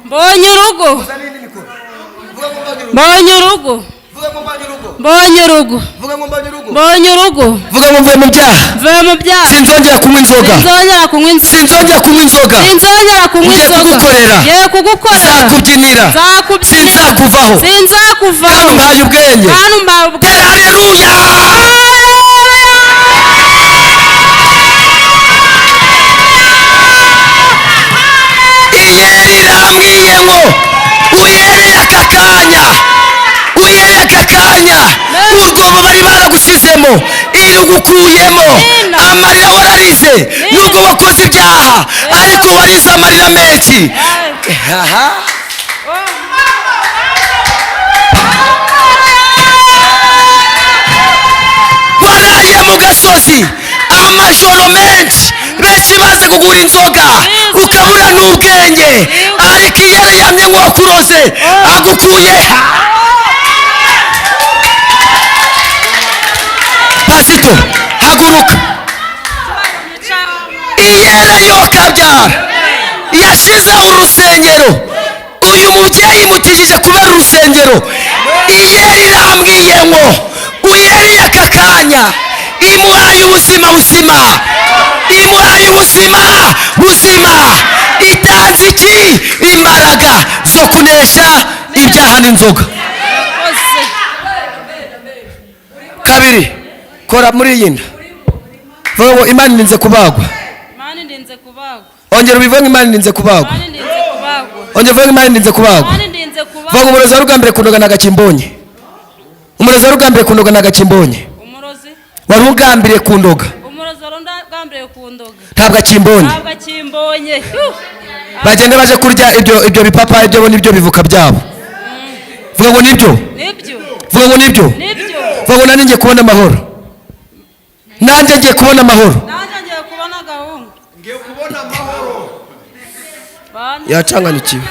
Mbonye urugo, mbonye urugo, mbonye urugo, mbonye urugo. Vuga ngo mvuye mu byaha, mvuye mu byaha, sinzongera kunywa inzoga, sinzongera kunywa inzoga, sinzongera kunywa inzoga, sinzongera kunywa inzoga, ngiye kugukorera, nzakubyinira, sinzakuvaho, sinzakuvaho, kandi umpaye ubwenge, kandi umpaye ubwenge. Haleluya. Iyera irambwiye ngo uyereye aka kanya, uyereye aka kanya, urwobo bari baragushyizemo irugukuyemo, amarira wararize, nubwo wakoze ibyaha ariko warize amarira menshi. Waraye mu gasozi amajoro menshi, benshi baze kugura inzoga ukabura n'ubwenge, ariko iyera yamye ngo wakuroze agukuye. Pasito haguruka. Iyera yokabyara yashizeho urusengero, uyu mubyeyi mutijije kubera urusengero. Iyera irambwiye ngo uyereye aka kanya, imuhaye ubuzima buzima, imuhaye ubuzima buzima, itanze iki? Imbaraga zo kunesha ibyaha n'inzoga. Kabiri, kora muri iyi nda, vuga ngo Imana irinze kubagwa. Imana irinze kubagwa. Ongera ubivuge ngo Imana irinze kubagwa. Imana irinze kubagwa. Ongera uvuge ngo Imana irinze kubagwa. Imana irinze kubagwa. Vuga ngo umurozi wari ugambiriye kundoga nagakimbonye. Umurozi wari ugambiriye kundoga nagakimbonye. Umurozi wari ugambiriye kundoga. umurozi wari ugambiriye kundoga. Ntabwo akimbonye. Ntabwo akimbonye. Bagenda baje kurya ibyo bipapa, ibyo bo nibyo bivuka byabo. Vuga ngo nibyo. Nibyo. Vuga ngo nibyo. Nibyo. Vuga ngo nanjye ngiye kubona amahoro. Nanjye ngiye kubona amahoro. Nanjye ngiye kubona gahunda. Ngiye kubona amahoro. Yacanganikiwe.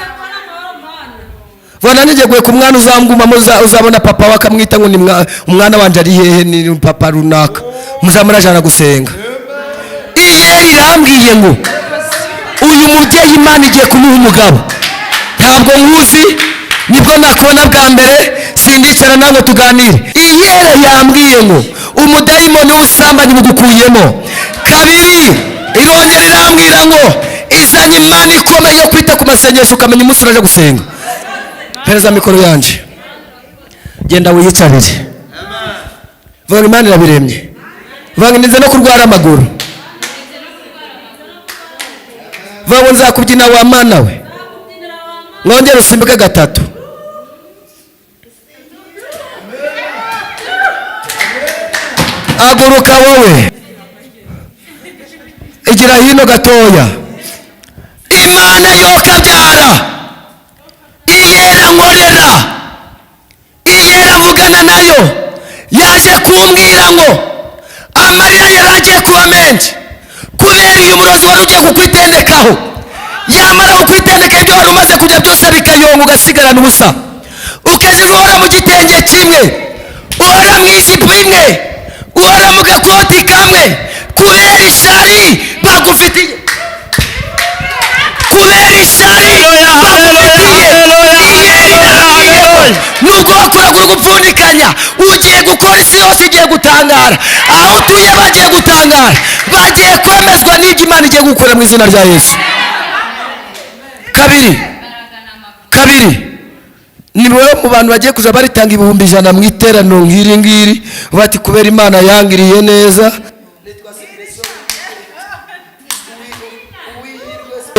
Vuga nanjye ngiye ku mwana uzamgumamo, uzabona papa wakamwita ngo ni umwana wanje ari hehe, ni papa runaka. Muzamurajana gusenga. Iyera irambwiye ngo uyu mubyeyi Imana igiye kumuha umugabo. Ntabwo nkuzi, nibwo nakubona bwa mbere, sindicara nawe tuganire. Iyera yambwiye ngo umudayimoni w'ubusambanyi bugukuyemo. Kabiri, irongera irambwira ngo izanye Imana ikomeye yo kwita ku masengesho, ukamenya umunsi uraje gusenga. Pereza mikoro yanje, genda wiyicarire. Vuga Imana irabiremye. Vuga ndinze no kurwara amaguru. vuga ngo nzakubyina wa mana we. Mwongere usimbuke gatatu. Aguruka wowe, igira hino gatoya. Imana yo kabyara, iyera nkorera, iyera vugana nayo, yaje kumbwira ngo amarira yaragiye kuba menshi kubera uyu murozi wari ugiye kukwitendekaho. Yamara kukwitendeka ibyo wari umaze kujya byose bikayonga, ugasigarana ubusa, ukaziva uhora mu gitenge kimwe, uhora mu ijipo imwe, uhora mu gakoti kamwe, kubera ishari bagufitiye, kubera ishari bagufitiye. Nubwo wakuragura gupfundikanya, ugiye gukora, isi yose igiye gutangara, aho utuye bagiye gutangara, bagiye kwemezwa n'ibyo Imana igiye gukora mu izina rya Yesu. Kabiri, ni wowe mu bantu bagiye kuza baritanga 100,000 mu iteraniro nk'iri ngiri, bati kubera Imana yangiriye neza,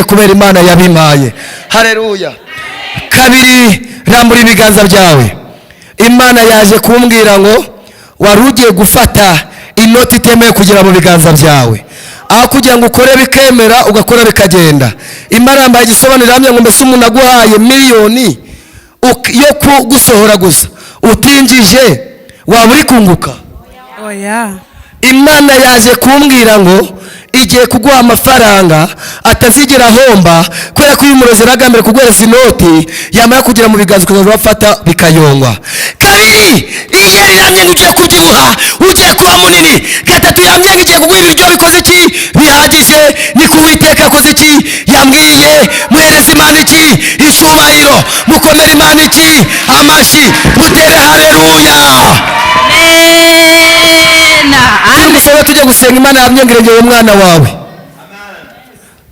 kubera Imana yabimaye. Haleluya. Kabiri, rambura ibiganza byawe. Imana yaje kumbwira ngo wari ugiye gufata inoti itemewe kugera mu biganza byawe, aho kugira ngo ukore bikemera ugakora bikagenda. Imana yambaye igisobanuro hamwe ngo mbese umuntu aguhaye miliyoni yo kugusohora gusa utinjije, waba uri kunguka? Oya. Imana yaje kumbwira ngo igiye kuguha amafaranga atazigera ahomba, kubera ko uyu murozi yaragambiriye kuguhereza inoti, yamara kugera mu biganza ukazaza bafata bikayongwa. Kabiri, iyeri yamye ngo ugiye kubyibuha, ugiye kuba munini. Gatatu, yamye ngo igiye kuguha ibiryo bikoze iki bihagije. Ni ku Uwiteka yakoze iki? Yambwiye muhereza Imana iki? Icyubahiro. Mukomere Imana iki? Amashyi. Mutere haleluya. Amen. Tujya gusenga. Imana yamyengereye umwana wawe,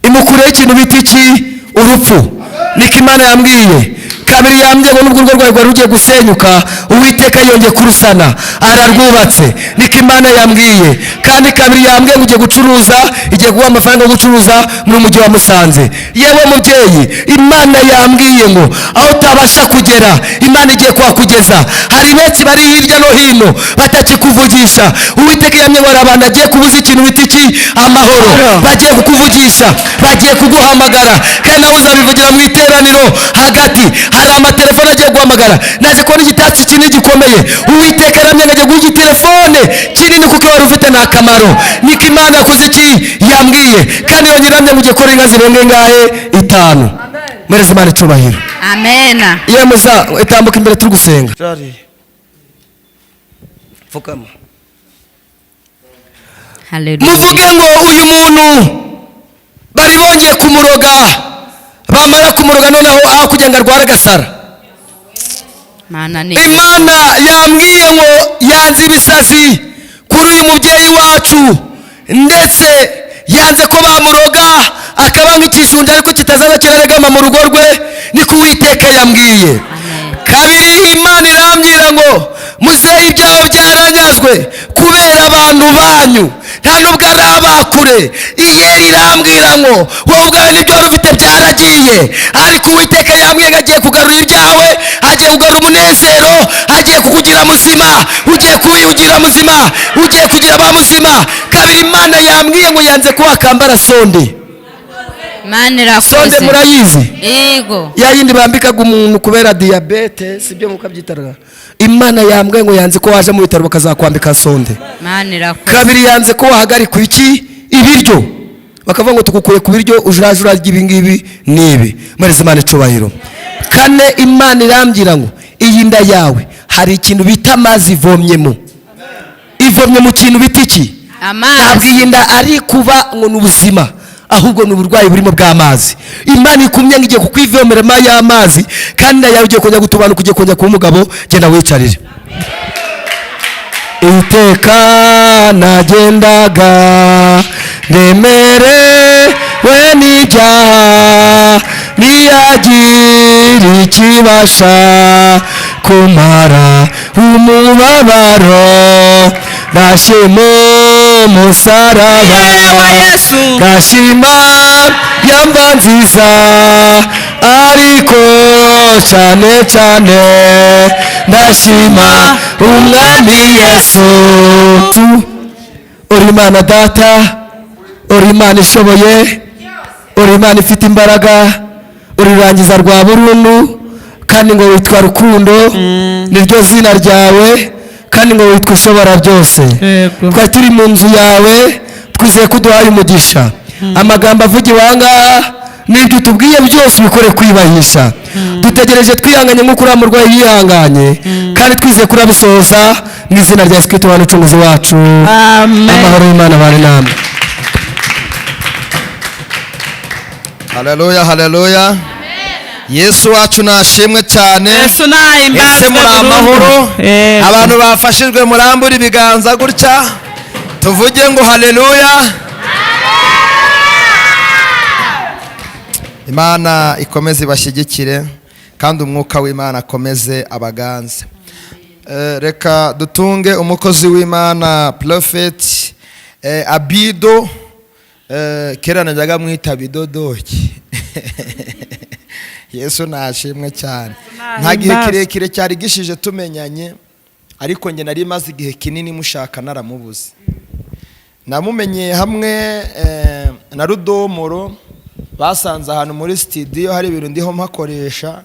imukureho ikintu bita iki? Urupfu. Niko Imana yambwiye. Kabiri, yambye ngo nubwo urwo rwawe rwari rugiye gusenyuka, Uwiteka yongeye kurusana, ararwubatse. Niko Imana yambwiye. Kandi kabiri, yambye ngo ugiye gucuruza, igiye guha amafaranga yo gucuruza muri mujyi wa Musanze. Yewe mubyeyi, Imana yambwiye ngo aho utabasha kugera, Imana igiye kuhakugeza. Hari benshi bari hirya no hino batakikuvugisha. Uwiteka yambye ngo abantu agiye kubuza ikintu bita iki? Amahoro. Bagiye kukuvugisha, bagiye kuguhamagara, kandi nawe uzabivugira mu iteraniro hagati. Hari amatelefone agiye guhamagara. Naje kubona igitatsi kinini gikomeye. Uwiteka yambye ngo agiye guha igitelefone kinini kuko wari ufite nta kamaro. Niko Imana yakoze iki? Yambwiye. Kandi yongera yambye ngo ugiye gukora inka zirenga ingahe? 5. Mwereze Imana icyubahiro. Amen. Ye muza itambuka imbere turi gusenga. Fukama. Haleluya. Muvuge ngo uyu muntu bari bongeye kumuroga, bamara kumuroga noneho aho kugira ngo arware agasara. Imana yambwiye ngo yanze ibisazi kuri uyu mubyeyi wacu, ndetse yanze ko bamuroga akaba nk'ikijunja ariko kitazana kiraregama mu rugo rwe. Niko Uwiteka yambwiye. Kabiri, Imana irambwira ngo muzehe ibyaho byaranyazwe kubera abantu banyu, nta nubwo ari abakure. Iyeri irambwira ngo wowe ubwawe n'ibyo wari ufite byaragiye, ariko Uwiteka yambwiye ngo agiye kugarura ibyawe, agiye kugarura umunezero, agiye kukugira muzima, ugiye kuyugira muzima, ugiye kugira ba muzima. Kabiri, Imana yambwiye ngo yanze ko wakambara sonde. Sonde murayizi? Yego. Ya yindi bambikaga umuntu kubera diabete, sibyo mukabyitaraga. Imana yambwiye ngo yanze ko waje mu bitaro bakazakwambika sonde. Kabiri, yanze ko wahagarika iki? Ibiryo. Bakavuga ngo tukukuye ku biryo ujuraje urarya ibi ngibi nibi. Mwereze Imana icubahiro. Kane, Imana irambwira ngo iyi nda yawe hari ikintu bita amazi ivomyemo. Ivomye mu kintu bita iki? Ntabwo iyi nda ari kuba ngo ni ubuzima, ahubwo ni uburwayi burimo bw'amazi. Imana ikumye ngo igiye kukwivomeramo y'amazi, kandi nawe ugiye kongera gutubanuka, ugiye kongera kuba umugabo. Genda wicarire. Iteka nagendaga ndemerewe n'ibyaha, ntiyagira ikibasha kumara umubabaro. Ndashima umusaraba, ndashima yamba nziza ariko cyane cyane ndashima umwami Yesu. Uri Imana data, uri Imana ishoboye, uri Imana ifite imbaraga, uri rurangiza rwa burundu, kandi ngo witwa rukundo, niryo zina ryawe, kandi ngo witwa ushobora byose. Twari turi mu nzu yawe, twizeye ko uduhaye umugisha. Amagambo avugiwe aha ngaha n'ibyo tubwiye byose ubikore kwibahisha. Dutegereje twihanganye nk'uko uriya murwayi yihanganye, kandi twizeye ko urabisohoza mu izina rya Yesu Kristo umucunguzi wacu. Amahoro y'Imana abane namwe. Haleluya, haleluya. Yesu wacu nashimwe cyane. Yesu nahimbazwe. Ese muri amahoro? Abantu bafashijwe murambura ibiganza gutya tuvuge ngo haleluya. Imana ikomeze ibashyigikire kandi umwuka w'Imana akomeze abaganze. Reka dutunge umukozi w'Imana Prophet Abido, kera najyaga mwita Bidodoki. Yesu nashimwe cyane. Nta gihe kirekire cyari gishije tumenyanye, ariko nge nari maze igihe kinini mushaka naramubuze. Namumenye hamwe na Rudomoro, basanze ahantu muri studio hari ibintu ndiho mpakoresha,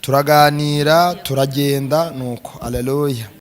turaganira turagenda nuko. Haleluya.